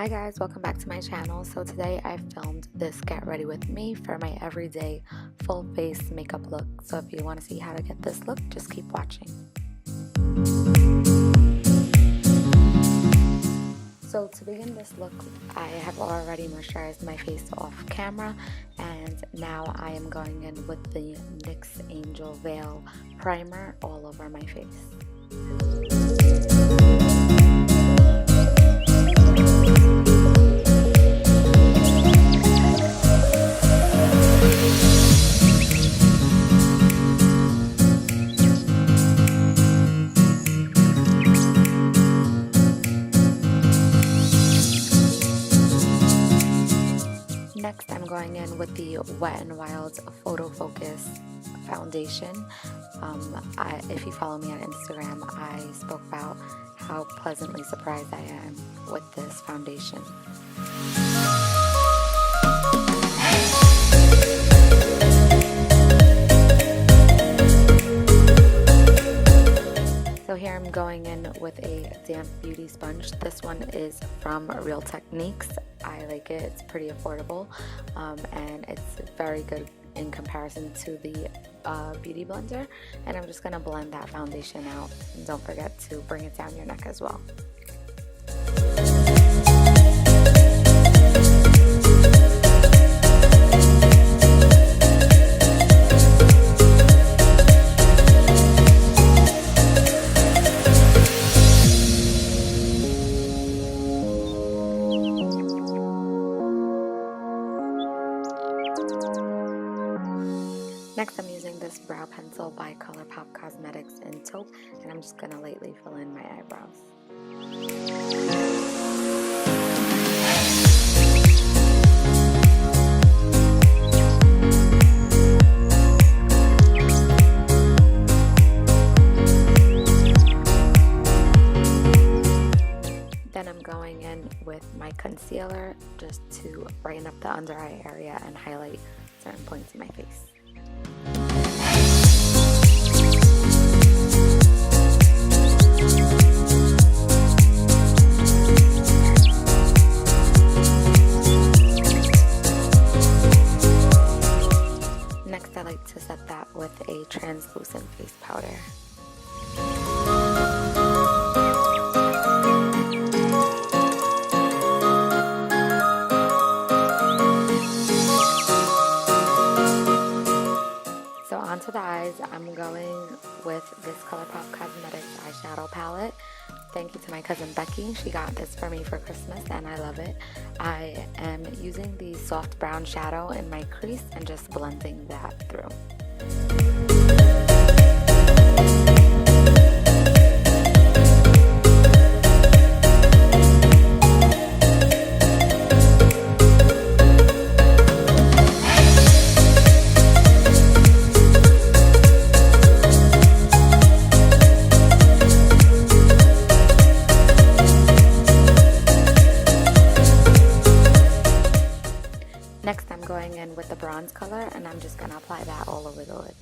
Hi guys, welcome back to my channel. So today I filmed this get ready with me for my everyday full face makeup look. So if you want to see how to get this look, just keep watching. So to begin this look, I have already moisturized my face off camera, and now I am going in with the NYX Angel Veil primer all over my face. Next, I'm going in with the Wet n Wild PhotoFocus foundation. If you follow me on Instagram, I spoke about how pleasantly surprised I am with this foundation. So here I'm going in with a damp beauty sponge. This one is from Real Techniques. I like it. It's pretty affordable, and it's very good in comparison to the beauty blender. And I'm just going to blend that foundation out. And don't forget to bring it down your neck as well. Next, I'm using this brow pencil by ColourPop Cosmetics in Taupe, and I'm just going to lightly fill in my eyebrows. Then I'm going in with my concealer just to brighten up the under eye area and highlight certain points in my face. Next, I like to set that with a translucent face powder. So onto the eyes, I'm going with this ColourPop Cosmetics eyeshadow palette. Thank you to my cousin Becky. She got this for me for Christmas and I love it. I am using the soft brown shadow in my crease and just blending that through. Next, I'm going in with the bronze color, and I'm just going to apply that all over the lid.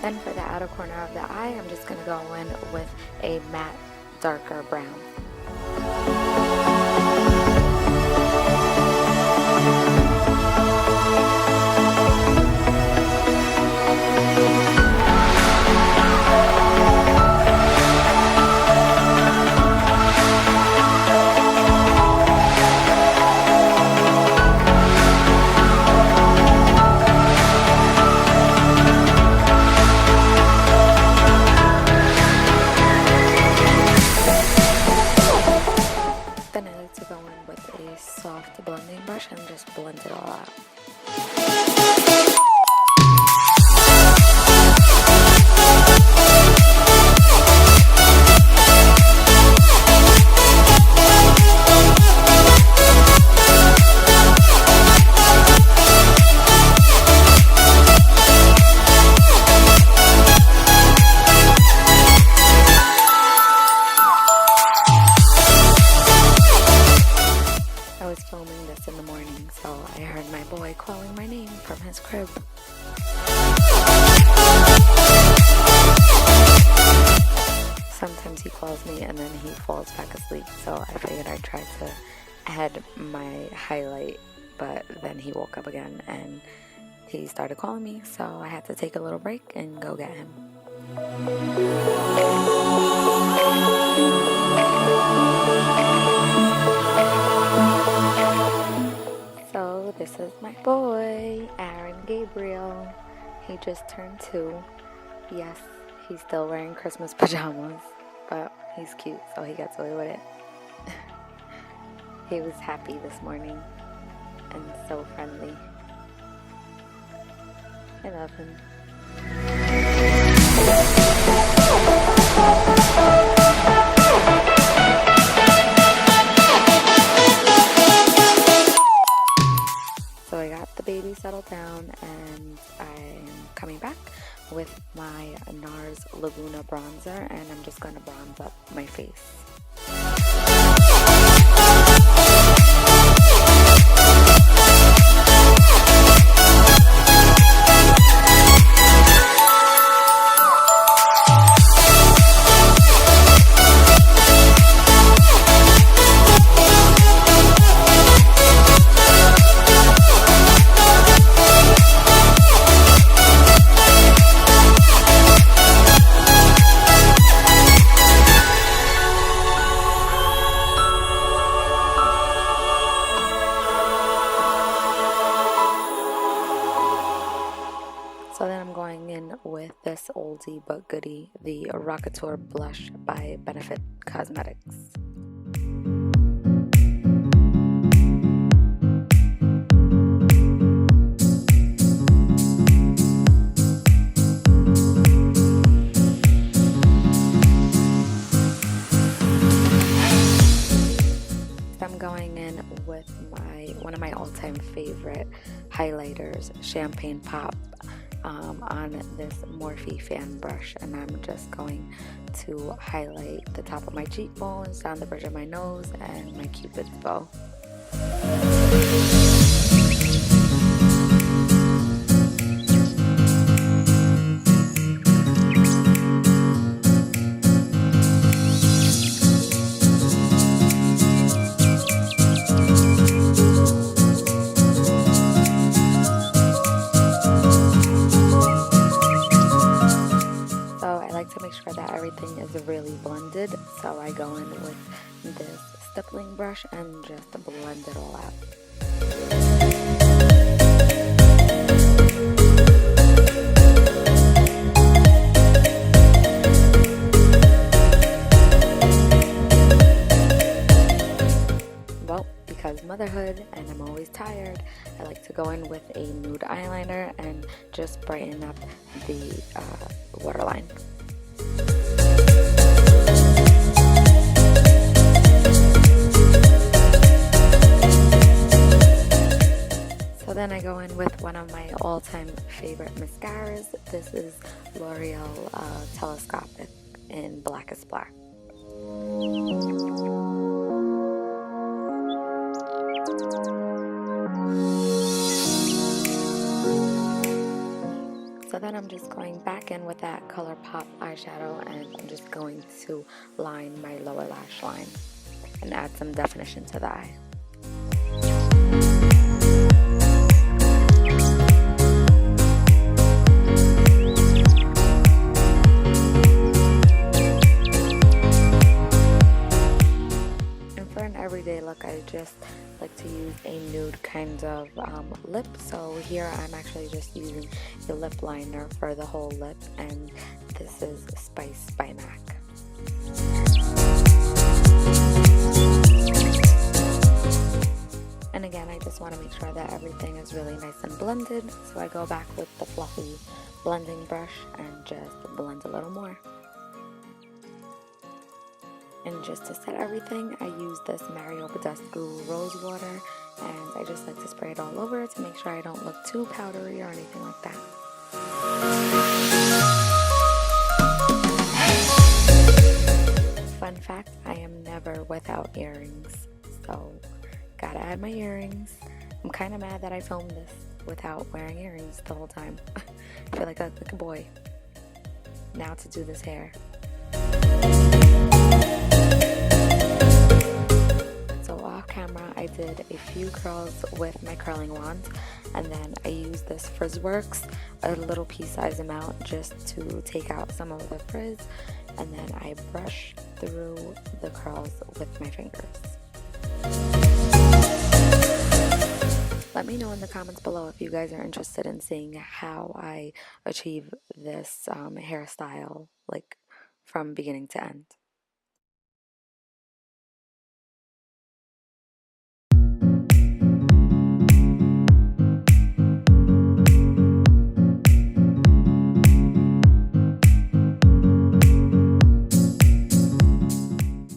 Then for the outer corner of the eye, I'm just going to go in with a matte, darker brown. Soft blending brush and just blend it all out. in the morning, so I heard my boy calling my name from his crib. Sometimes he calls me and then he falls back asleep, so I figured I'd try to add my highlight, but then he woke up again and he started calling me, so I had to take a little break and go get him. So this is my boy, Aaron Gabriel. He just turned 2. Yes, he's still wearing Christmas pajamas, but he's cute, so he gets away with it. He was happy this morning and so friendly. I love him. So I got the baby settled down and I'm coming back with my Nars Laguna bronzer, and I'm just going to bronze up my face. So then I'm going in with this oldie but goodie, the Rockateur Blush by Benefit Cosmetics. I'm going in with one of my all-time favorite highlighters, Champaign Pop, on this Morphe fan brush, and I'm just going to highlight the top of my cheekbones, down the bridge of my nose, and my Cupid's bow. To make sure that everything is really blended, so I go in with this stippling brush and just blend it all out. Well, because motherhood and I'm always tired, I like to go in with a nude eyeliner and just brighten up the waterline. So then I go in with one of my all-time favorite mascaras. This is L'Oreal Telescopic in Blackest Black. So then I'm just going back in with that ColourPop eyeshadow, and I'm just going to line my lower lash line and add some definition to the eye. Everyday look, I just like to use a nude kind of lip, so here I'm actually just using the lip liner for the whole lip, and this is Spice by MAC. And again, I just want to make sure that everything is really nice and blended, so I go back with the fluffy blending brush and just blend a little more. And just to set everything, I use this Badescu rose water, and I just like to spray it all over to make sure I don't look too powdery or anything like that. Fun fact, I am never without earrings, so gotta add my earrings. kind of mad that I filmed this without wearing earrings the whole time. I feel like I look like a boy. Now to do this hair. So off camera, I did a few curls with my curling wand, and then I used this FrizzWorks, a little pea-sized amount, just to take out some of the frizz, and then I brushed through the curls with my fingers. Let me know in the comments below if you guys are interested in seeing how I achieve this hairstyle, like from beginning to end.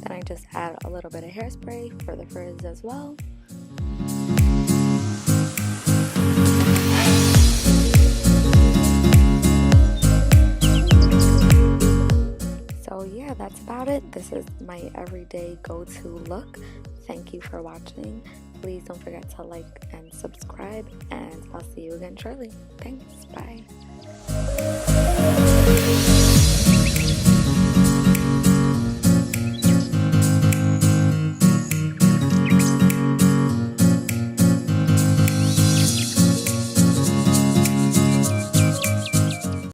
Then I just add a little bit of hairspray for the frizz as well. So yeah, that's about it. This is my everyday go-to look. Thank you for watching. Please don't forget to like and subscribe, and I'll see you again shortly. Thanks. Bye.